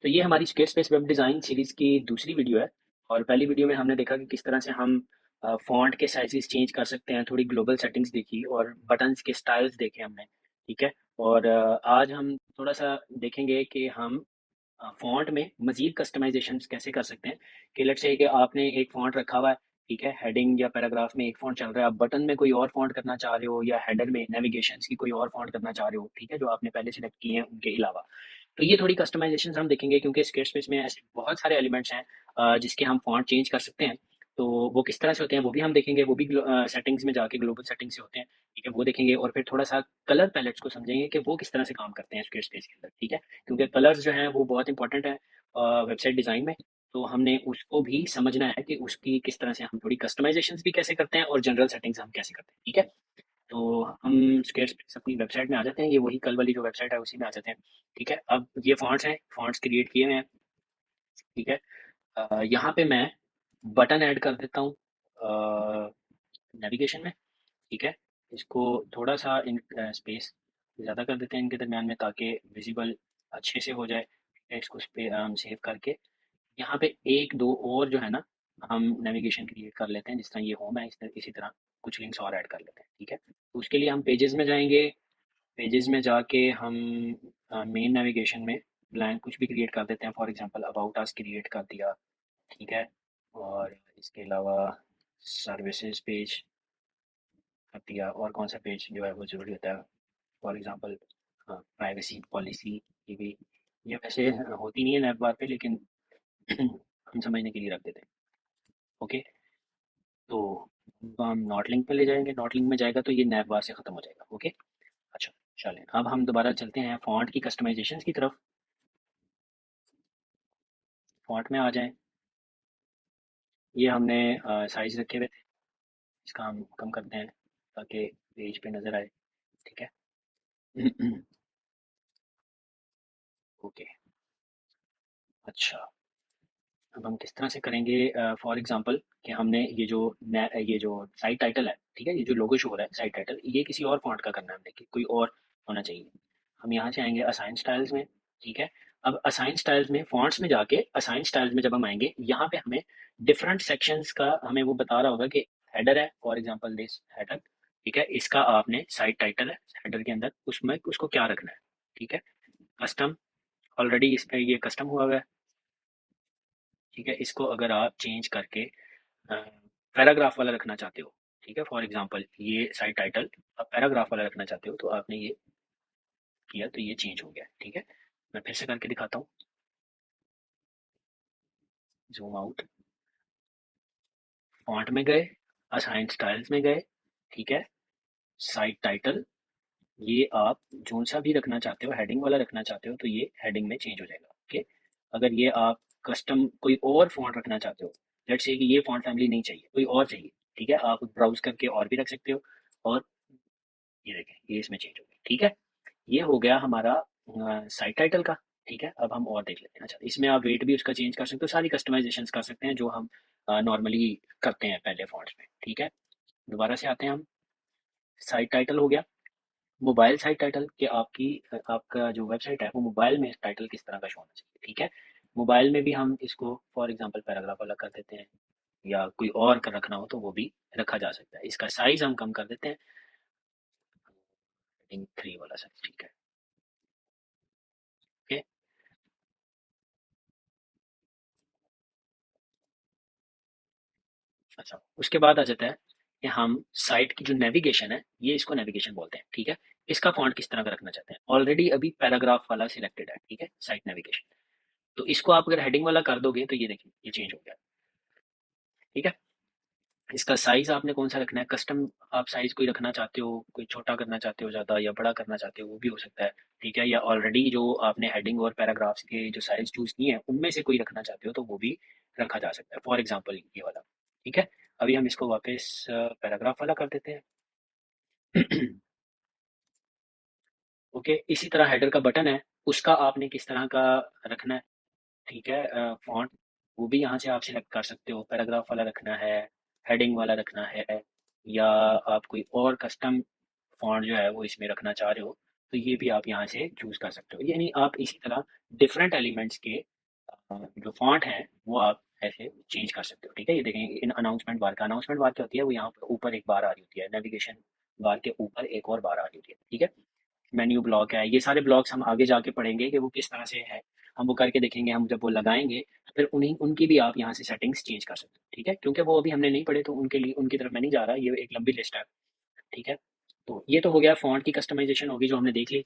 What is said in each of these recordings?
तो ये हमारी स्क्वेयरस्पेस वेब डिज़ाइन सीरीज़ की दूसरी वीडियो है। और पहली वीडियो में हमने देखा कि किस तरह से हम फ़ॉन्ट के साइज़ेस चेंज कर सकते हैं, थोड़ी ग्लोबल सेटिंग्स देखी और बटन्स के स्टाइल्स देखे हमने, ठीक है? और आज हम थोड़ा-सा देखेंगे कि हम फ़ॉन्ट में मज़ीद कस्टमाइज़ेशंस कैसे कर सकते हैं कि लेट्स से कि आपने एक फ़ॉन्ट रखा हुआ है, ठीक है? हेडिंग या पैराग्राफ में एक फ़ॉन्ट चल रहा है, आप बटन में कोई और फ़ॉन्ट करना चाह रहे हो या हेडर में नेविगेशंस की कोई और फ़ॉन्ट करना चाह रहे हो, ठीक है? जो आपने पहले सेलेक्ट किए हैं उनके अलावा। तो ये थोड़ी कस्टमाइज़ेशंस हम देखेंगे क्योंकि स्क्वेयरस्पेस में ऐसे बहुत सारे एलिमेंट्स हैं जिसके हम फ़ॉन्ट चेंज कर सकते हैं। तो वो किस तरह से होते हैं वो भी हम देखेंगे, वो भी सेटिंग्स में जाके ग्लोबल सेटिंग्स से होते हैं, ठीक है? वो देखेंगे और फिर थोड़ा-सा कलर पैलेट्स को समझेंगे कि वो किस तरह से काम करते हैं स्क्वेयरस्पेस के अंदर, ठीक है? क्योंकि कलर्स जो हैं वो बहुत इंपॉर्टेंट है वेबसाइट डिज़ाइन में, तो हमने उसको भी समझना है कि उसकी किस तरह से हम थोड़ी कस्टमाइज़ेशंस भी कैसे करते हैं और जनरल सेटिंग्स हम कैसे करते हैं, ठीक है? तो हम स्क्वेयरस्पेस अपनी वेबसाइट में आ जाते हैं, ये वही कल वाली जो वेबसाइट है उसी में आ जाते हैं, ठीक है? अब ये फ़ॉन्ट्स हैं, फ़ॉन्ट्स क्रिएट किए हुए हैं, ठीक है? यहाँ पे मैं बटन ऐड कर देता हूँ नेविगेशन में, ठीक है? इसको थोड़ा-सा स्पेस ज़्यादा कर देते हैं इनके दरमियान में ताकि विज़िबल अच्छे से हो जाए, ठीक है? इसको सेव करके यहाँ पे 1-2 और जो है ना, हम नेविगेशन क्रिएट कर लेते हैं, जिस तरह ये होम है, इसी तरह कुछ लिंक्स और ऐड कर लेते हैं, ठीक है? तो उसके लिए हम पेजेस में जाएँगे, पेजेस में जाके हम मेन नेविगेशन में ब्लैंक कुछ भी क्रिएट कर देते हैं, for example about us create कर दिया, ठीक है? और इसके अलावा सर्विसेज पेज कर दिया और कौन सा पेज जो है वो ज़रूरी होता है, फॉर एग्जांपल प्राइवेसी पॉलिसी की भी, ये वैसे होती नहीं है नैप बार पे लेकिन हम समझने के लिए रख देते हैं, ओके? तो हम नॉट लिंक पे ले जाएंगे, नॉट लिंक में जाएगा तो ये नैप बार से ख़त्म हो जाएगा, ओके? अच्छा, चलें अब हम दोबारा चलते हैं फ़ॉन्ट की कस्टमाइजेशंस की तरफ। फ़ॉन्ट में आ जाएं, ये हमने साइज़ रखे हुए थे, इसका हम कम करते हैं ताकि पेज पे नज़र आए, ठीक है? ओके, अच्छा, अब हम किस तरह से करेंगे फॉर एग्जांपल कि हमने ये जो साइट टाइटल है, ठीक है? ये जो लोगो शो हो रहा है साइट टाइटल, ये किसी और फ़ॉन्ट का करना है हमने कि कोई और होना चाहिए। हम यहाँ से आएँगे असाइन स्टाइल्स में, ठीक है? अब असाइन स्टाइल्स में फ़ॉन्ट्स में जाके असाइन स्टाइल्स में जब हम आएँगे, यहाँ पे हमें डिफरेंट सेक्शंस का हमें वो बता रहा होगा कि हेडर है, फॉर एग्जांपल दिस हेडर, ठीक है? इसका आपने साइट टाइटल है, हेडर के अंदर उसमें उसको क्या रखना है, ठीक है? कस्टम ऑलरेडी इस पे ये कस्टम हुआ हुआ है, ठीक है? इसको अगर आप चेंज करके पैराग्राफ वाला रखना चाहते हो, ठीक है? फॉर एग्जांपल ये साइट टाइटल आप पैराग्राफ वाला रखना चाहते हो तो आपने ये किया तो ये चेंज हो गया, ठीक है? मैं फिर से करके दिखाता हूँ, ज़ूम आउट, फ़ॉन्ट में गए, असाइन स्टाइल्स में गए, ठीक है? साइट टाइटल ये आप जोन-सा भी रखना चाहते हो, हेडिंग वाला रखना चाहते हो तो ये हेडिंग में चेंज हो जाएगा, ओके? अगर ये आप कस्टम कोई और फ़ॉन्ट रखना चाहते हो, लेट्स से कि ये फ़ॉन्ट फैमिली नहीं चाहिए, कोई और चाहिए, ठीक है? आप ब्राउज़ करके और भी रख सकते हो और ये देखें, ये इसमें चेंज हो गया, ठीक है? ये हो गया हमारा साइट टाइटल का, ठीक है? अब हम और देख लेते हैं। अच्छा, इसमें आप वेट भी उसका चेंज कर सकते हो, सारी कस्टमाइज़ेशंस कर सकते हैं जो हम नॉर्मली करते हैं पहले फ़ॉन्ट्स में, ठीक है? दोबारा से आते हैं हम, साइट टाइटल हो गया, मोबाइल साइट टाइटल कि आपका जो वेबसाइट है वो मोबाइल में टाइटल किस तरह का शो होना चाहिए, ठीक है? मोबाइल में भी हम इसको फॉर एग्ज़ाम्पल पैराग्राफ वाला कर देते हैं या कोई और का रखना हो तो वो भी रखा जा सकता है। इसका साइज़ हम कम कर देते हैं, हेडिंग 3 वाला साइज़, ठीक है? ओके? अच्छा, उसके बाद आ जाता है कि हम साइट की जो नेविगेशन है, ये इसको नेविगेशन बोलते हैं, ठीक है? इसका फ़ॉन्ट किस तरह का रखना चाहते हैं? ऑलरेडी अभी पैराग्राफ वाला सिलेक्टेड है, ठीक है? Site navigation. तो इसको आप अगर हेडिंग वाला कर दोगे तो ये देखिए, ये चेंज हो गया, ठीक है? इसका साइज़ आपने कौन-सा रखना है, कस्टम आप साइज़ कोई रखना चाहते हो, कोई छोटा करना चाहते हो ज़्यादा या बड़ा करना चाहते हो, वो भी हो सकता है, ठीक है? या ऑलरेडी जो आपने हेडिंग और पैराग्राफ्स के जो साइज़ चूज़ किए हैं, उनमें से कोई रखना चाहते हो, तो वो भी रखा जा सकता है। फॉर एग्ज़ाम्पल ये वाला, ठीक है? अभी हम इसको वापस पैराग्राफ वाला कर देते हैं। ओके, इसी तरह हेडर का बटन है, उसका आपने किस तरह का रखना है, ठीक है? फ़ॉन्ट वो भी यहाँ से आप सिलेक्ट कर सकते हो, पैराग्राफ वाला रखना है, हेडिंग वाला रखना है या आप कोई और कस्टम फ़ॉन्ट जो है वो इसमें रखना चाह रहे हो, तो ये भी आप यहाँ से चूज़ कर सकते हो। यानी आप इसी तरह डिफरेंट एलिमेंट्स के जो फॉन्ट है वो आप ऐसे चेंज कर सकते हो। ठीक है, ये देखें इन अनाउंसमेंट बार क्या होती है, वो यहाँ पर ऊपर एक बार आ रही होती है, नेविगेशन बार के ऊपर एक और बार आ रही होती है। ठीक है, मेन्यू ब्लॉक है, ये सारे ब्लॉक्स हम आगे जाके पढ़ेंगे कि वो किस तरह से है, हम वो करके देखेंगे। हम जब वो लगाएंगे तो फिर उन्हीं उनकी भी आप यहाँ से सेटिंग्स चेंज कर सकते हो। ठीक है, क्योंकि वो अभी हमने नहीं पढ़े तो उनके लिए उनकी तरफ मैं नहीं जा रहा, ये एक लंबी लिस्ट है। ठीक है, तो ये तो हो गया फॉन्ट की कस्टमाइजेशन होगी जो हमने देख ली।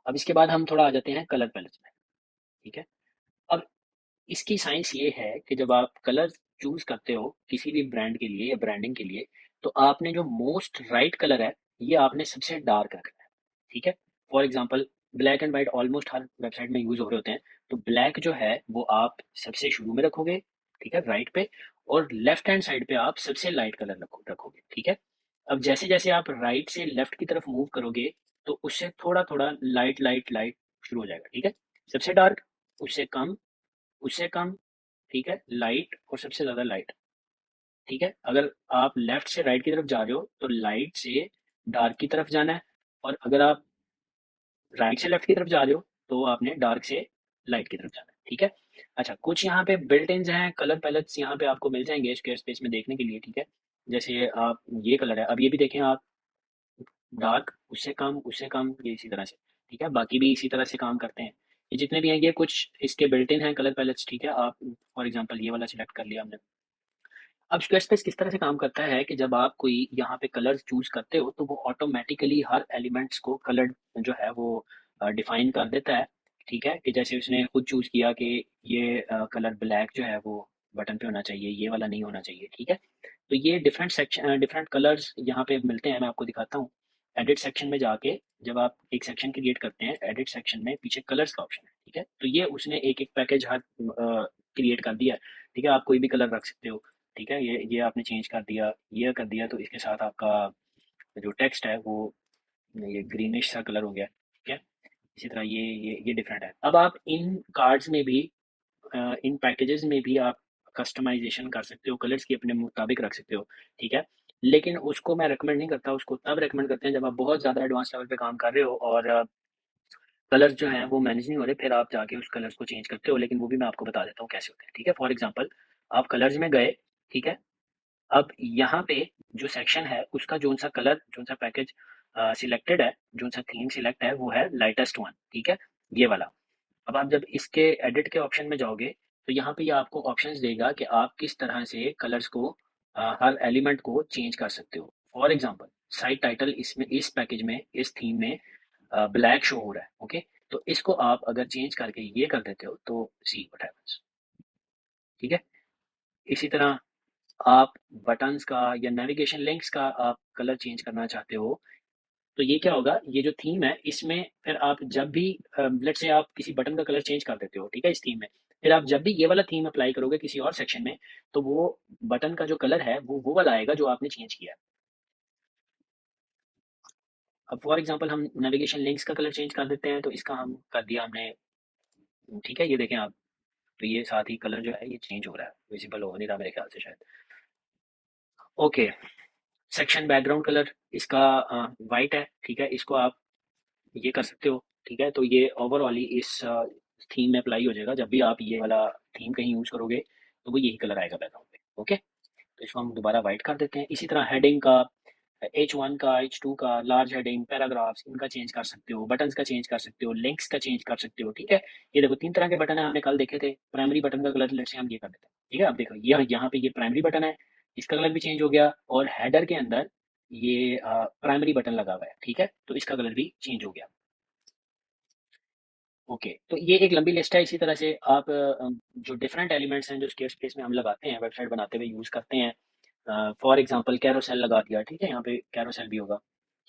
अब इसके बाद हम थोड़ा आ जाते हैं कलर पैलेट्स में। ठीक है, अब इसकी साइंस ये है कि जब आप कलर चूज करते हो किसी भी ब्रांड के लिए या ब्रांडिंग के लिए, तो आपने जो मोस्ट राइट कलर है ये आपने सबसे डार्क रखना है। ठीक है, for example black and white almost her website में यूज हो रहे होते हैं, तो ब्लैक जो है वो आप सबसे शुरू में रखोगे। ठीक है, राइट पे, और लेफ्ट हैंड साइड पे आप सबसे लाइट कलर रखोगे। ठीक है, अब जैसे जैसे आप राइट से लेफ्ट की तरफ मूव करोगे तो उससे थोड़ा थोड़ा लाइट लाइट लाइट शुरू हो जाएगा। ठीक है, सबसे डार्क, उससे कम, उससे कम, ठीक है, लाइट, और सबसे ज्यादा लाइट। ठीक है, अगर आप लेफ्ट से राइट की तरफ जा रहे हो तो लाइट से डार्क की तरफ जाना है, और अगर आप राइट से लेफ्ट की तरफ जा रहे हो तो आपने डार्क से लाइट की तरफ जाना है। ठीक है, अच्छा, कुछ यहाँ पे बिल्ट इन हैं कलर पैलेट्स, यहाँ पे आपको मिल जाएंगे स्क्वायर स्पेस में देखने के लिए। ठीक है, जैसे आप ये कलर है, अब ये भी देखें आप, डार्क, उससे कम, उससे कम, ये इसी तरह से। ठीक है, बाकी भी इसी तरह से काम करते हैं। ये जितने भी हैं ये कुछ इसके बिल्ट इन हैं कलर पैलेट्स। ठीक है, आप फॉर एग्जांपल ये वाला सिलेक्ट कर लिया हमने। अब स्क्वेयरस्पेस किस तरह से काम करता है कि जब आप कोई यहाँ पे कलर चूज करते हो तो वो ऑटोमेटिकली हर एलिमेंट्स को कलर जो है वो डिफाइन कर देता है। ठीक है, कि जैसे उसने खुद चूज किया कि ये कलर ब्लैक जो है वो बटन पे होना चाहिए, ये वाला नहीं होना चाहिए। ठीक है, तो ये डिफरेंट सेक्शन डिफरेंट कलर्स यहाँ पे मिलते हैं, मैं आपको दिखाता हूँ। एडिट सेक्शन में जाके जब आप एक सेक्शन क्रिएट करते हैं, एडिट सेक्शन में पीछे कलर्स का ऑप्शन है। ठीक है, तो ये उसने एक एक पैकेज हर क्रिएट कर दिया है। ठीक है, आप कोई भी कलर रख सकते हो। ठीक है, ये आपने चेंज कर दिया, ये कर दिया, तो इसके साथ आपका जो टेक्स्ट है वो ये ग्रीनिश सा कलर हो गया। ठीक है, इसी तरह ये डिफरेंट है। अब आप इन कार्ड्स में भी इन पैकेजेस में भी आप कस्टमाइजेशन कर सकते हो, कलर्स की अपने मुताबिक रख सकते हो। ठीक है, लेकिन उसको मैं रेकमेंड नहीं करता, उसको तब रेकमेंड करते हैं जब आप बहुत ज़्यादा एडवांस लेवल पे काम कर रहे हो और कलर्स जो हैं वो मैनेज नहीं हो रहे, फिर आप जाके उस कलर्स को चेंज करते हो। लेकिन वो भी मैं आपको बता देता हूँ कैसे होते हैं। ठीक है, फॉर एग्जाम्पल आप कलर्स में गए। ठीक है, अब यहाँ पे जो सेक्शन है उसका जोन सा कलर, जोन सा पैकेज सिलेक्टेड है, जोन सा थीम सिलेक्ट है वो है लाइटेस्ट वन। ठीक है, ये वाला। अब आप जब इसके एडिट के ऑप्शन में जाओगे तो यहाँ पे ये आपको ऑप्शंस देगा कि आप किस तरह से कलर्स को हर एलिमेंट को चेंज कर सकते हो। फॉर एग्जांपल साइट टाइटल इसमें इस पैकेज में इस थीम में ब्लैक शो हो रहा है। ओके, तो इसको आप अगर चेंज करके ये कर देते हो तो सी व्हाट हैपेंस। ठीक है, इसी तरह आप बटन्स का या नेविगेशन लिंक्स का आप कलर चेंज करना चाहते हो तो ये क्या होगा, ये जो थीम है इसमें फिर आप जब भी लेट्स से आप किसी बटन का कलर चेंज कर देते हो, ठीक है, इस थीम में, फिर आप जब भी ये वाला थीम अप्लाई करोगे किसी और सेक्शन में तो वो बटन का जो कलर है वो वाला आएगा जो आपने चेंज किया है। अब फॉर एग्जांपल हम नेविगेशन लिंक्स का कलर चेंज कर देते हैं, तो इसका हम कर दिया हमने। ठीक है, ये देखें आप, तो ये साथ ही कलर जो है ये चेंज हो रहा है, विजिबल हो नहीं रहा मेरे ख्याल से शायद। ओके, सेक्शन बैकग्राउंड कलर इसका वाइट है। ठीक है, इसको आप ये कर सकते हो। ठीक है, तो ये ओवरऑल ही इस थीम में अप्लाई हो जाएगा, जब भी आप ये वाला थीम कहीं यूज करोगे तो वो यही कलर आएगा बैकग्राउंड पे। ओके, तो इसको हम दोबारा वाइट कर देते हैं। इसी तरह हेडिंग का, H1 का, H2 का, लार्ज हेडिंग, पैराग्राफ्स, इनका चेंज कर सकते हो, बटन्स का चेंज कर सकते हो, लिंक्स का चेंज कर सकते हो। ठीक है, ये देखो तीन तरह के बटन है, हमने कल देखे थे। प्राइमरी बटन का कलर लेट्स से हम ये कर देते हैं। ठीक है, अब देखो ये यहाँ पे ये प्राइमरी बटन है, इसका कलर भी चेंज हो गया, और हेडर के अंदर ये प्राइमरी बटन लगा हुआ है। ठीक है, तो इसका कलर भी चेंज हो गया। ओके, तो ये एक लंबी लिस्ट है। इसी तरह से आप जो डिफरेंट एलिमेंट्स हैं जो स्केयर स्पेस में हम लगाते हैं वेबसाइट बनाते हुए यूज़ करते हैं, फॉर एग्जांपल कैरोसेल लगा दिया। ठीक है, यहाँ पे कैरोसेल भी होगा।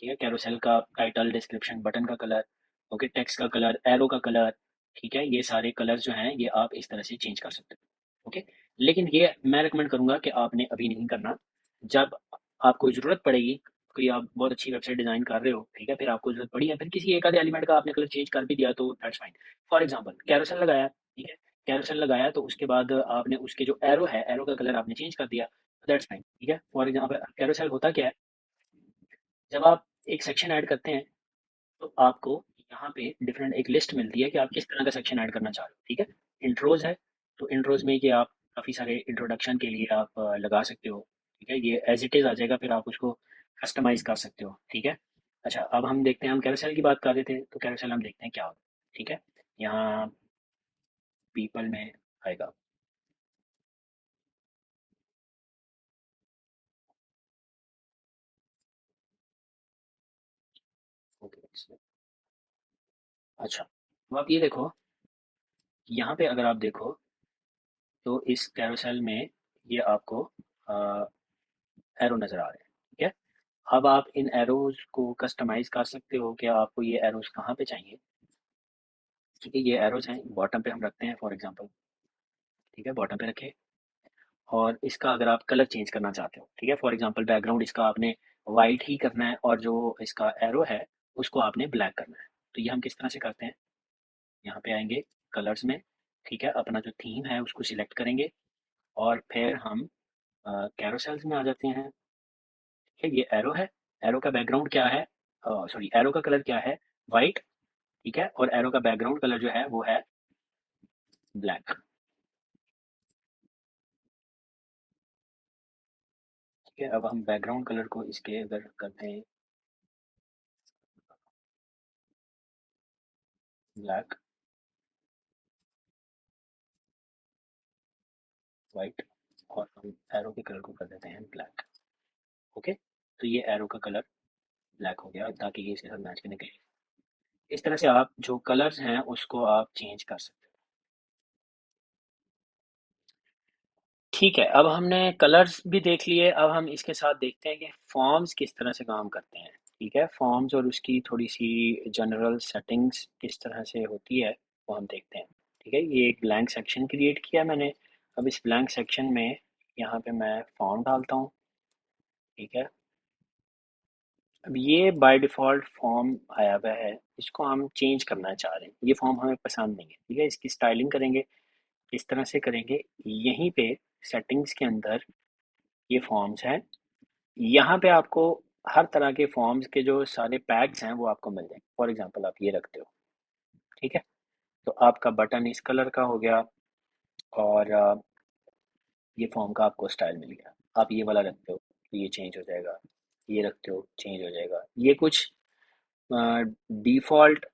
ठीक है, कैरोसेल का टाइटल, डिस्क्रिप्शन, बटन का कलर, ओके, टेक्स्ट का कलर, एरो का कलर। ठीक है, ये सारे कलर्स जो हैं ये आप इस तरह से चेंज कर सकते हो। ओके, लेकिन ये मैं रिकमेंड करूंगा कि आपने अभी नहीं करना। जब आपको ज़रूरत पड़ेगी, कोई आप बहुत अच्छी वेबसाइट डिज़ाइन कर रहे हो, ठीक है, फिर आपको ज़रूरत पड़ी है, फिर किसी एक आधे एलिमेंट का आपने कलर चेंज कर भी दिया तो that's fine. For example carousel लगाया। ठीक है, कैरोसेल लगाया तो उसके बाद आपने उसके जो एरो है, एरो का कलर आपने चेंज कर दिया, दैट्स फाइन। ठीक है, फॉर एग्जांपल कैरोसेल होता क्या है, जब आप एक सेक्शन ऐड करते हैं तो आपको यहाँ पे डिफरेंट एक लिस्ट मिलती है कि आप किस तरह का सेक्शन ऐड करना चाह रहे हो। ठीक है, इंट्रोज है, तो इंट्रोज में ये आप काफ़ी सारे इंट्रोडक्शन के लिए आप लगा सकते हो। ठीक है, ये एज इट इज़ आ जाएगा, फिर आप उसको कस्टमाइज कर सकते हो। ठीक है। अच्छा, अब हम देखते हैं, हम कैरोसेल की बात कर रहे थे, तो कैरोसेल हम देखते हैं क्या होता है। ठीक है, यहाँ पीपल में आएगा। ओके, अच्छा, तो आप ये देखो, यहाँ पे अगर आप देखो तो इस कैरोसेल में ये आपको एरो नज़र आ रहे हैं। ठीक है, अब आप इन एरोज को कस्टमाइज कर सकते हो कि आपको ये एरोज कहाँ पे चाहिए। ठीक है, ये एरोज हैं, बॉटम पे हम रखते हैं फॉर एग्जांपल। ठीक है, बॉटम पे रखे, और इसका अगर आप कलर चेंज करना चाहते हो, ठीक है, फॉर एग्जांपल बैकग्राउंड इसका आपने वाइट ही करना है और जो इसका एरो है उसको आपने ब्लैक करना है। तो ये हम किस तरह से करते हैं, यहाँ पे आएंगे कलर्स में। ठीक है, अपना जो थीम है उसको सिलेक्ट करेंगे, और फिर हम कैरोसेल्स में आ जाते हैं। ठीक है, ये एरो है, एरो का बैकग्राउंड क्या है, सॉरी, एरो का कलर क्या है, वाइट। ठीक है, और एरो का बैकग्राउंड कलर जो है वो है ब्लैक। ठीक है, अब हम बैकग्राउंड कलर को इसके अगर करते हैं ब्लैक, वाइट, और हम एरो के कलर को कर देते हैं ब्लैक। ओके, तो ये एरो का कलर ब्लैक हो गया, ताकि ये इसके साथ मैच करने के लिए इस तरह से आप जो कलर्स हैं उसको आप चेंज कर सकते हो। ठीक है, अब हमने कलर्स भी देख लिए, अब हम इसके साथ देखते हैं कि फॉर्म्स किस तरह से काम करते हैं। ठीक है, फॉर्म्स और उसकी थोड़ी सी जनरल सेटिंग्स किस तरह से होती है वो हम देखते हैं। ठीक है, ये एक ब्लैंक सेक्शन क्रिएट किया मैंने। अब इस ब्लैंक सेक्शन में यहाँ पे मैं फॉर्म डालता हूँ। ठीक है, अब ये बाय डिफ़ॉल्ट फॉर्म आया हुआ है, इसको हम चेंज करना चाह रहे हैं, ये फॉर्म हमें पसंद नहीं है। ठीक है, इसकी स्टाइलिंग करेंगे, इस तरह से करेंगे। यहीं पे सेटिंग्स के अंदर ये फॉर्म्स हैं, यहाँ पे आपको हर तरह के फॉर्म्स के जो सारे पैक्स हैं वो आपको मिल जाएंगे। फॉर एग्जांपल आप ये रखते हो। ठीक है, तो आपका बटन इस कलर का हो गया, और ये फॉर्म का आपको स्टाइल मिल गया। आप ये वाला रखते हो तो ये चेंज हो जाएगा, ये रखते हो चेंज हो जाएगा। ये कुछ डिफ़ॉल्ट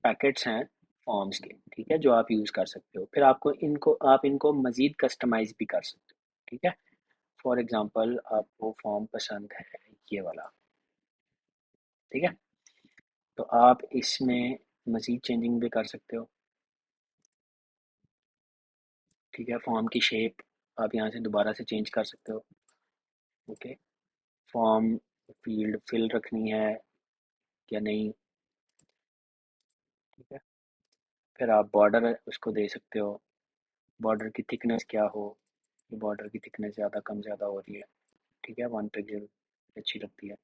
पैकेट्स हैं फॉर्म्स के। ठीक है, जो आप यूज़ कर सकते हो, फिर आप इनको मज़ीद कस्टमाइज़ भी कर सकते हो। ठीक है, फॉर एग्जांपल आपको फॉर्म पसंद है ये वाला। ठीक है, तो आप इसमें मज़ीद चेंजिंग भी कर सकते हो। ठीक है, फॉर्म की शेप आप यहाँ से दोबारा से चेंज कर सकते हो। ओके, फॉर्म फील्ड फिल रखनी है या नहीं। ठीक है, फिर आप बॉर्डर उसको दे सकते हो, बॉर्डर की थिकनेस क्या हो, बॉर्डर की थिकनेस ज़्यादा कम ज़्यादा हो रही है। ठीक है, 1 पिक्सल अच्छी लगती है।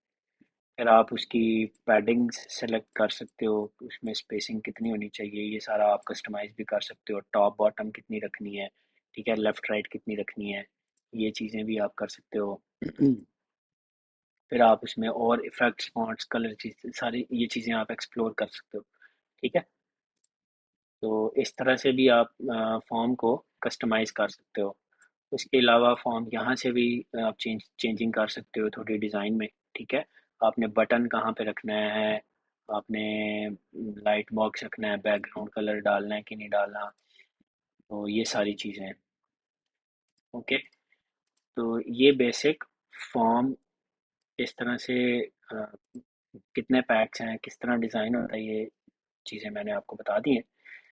फिर आप उसकी पैडिंग्स सेलेक्ट कर सकते हो, उसमें स्पेसिंग कितनी होनी चाहिए, ये सारा आप कस्टमाइज़ भी कर सकते हो। टॉप बॉटम कितनी रखनी है, ठीक है, लेफ़्ट राइट कितनी रखनी है, ये चीज़ें भी आप कर सकते हो। फिर आप उसमें और इफ़ेक्ट्स, फ़ॉन्ट्स, कलर, चीज़ सारी ये चीज़ें आप एक्सप्लोर कर सकते हो। ठीक है, तो इस तरह से भी आप फॉर्म को कस्टमाइज़ कर सकते हो। उसके अलावा फॉर्म यहाँ से भी आप चेंजिंग कर सकते हो थोड़ी डिज़ाइन में। ठीक है, आपने बटन कहाँ पे रखना है, आपने लाइट बॉक्स रखना है, बैकग्राउंड कलर डालना है कि नहीं डालना, तो ये सारी चीज़ें हैं। ओके, तो ये बेसिक फॉर्म इस तरह से कितने पैक्स हैं, किस तरह डिज़ाइन होता है, ये चीज़ें मैंने आपको बता दी हैं।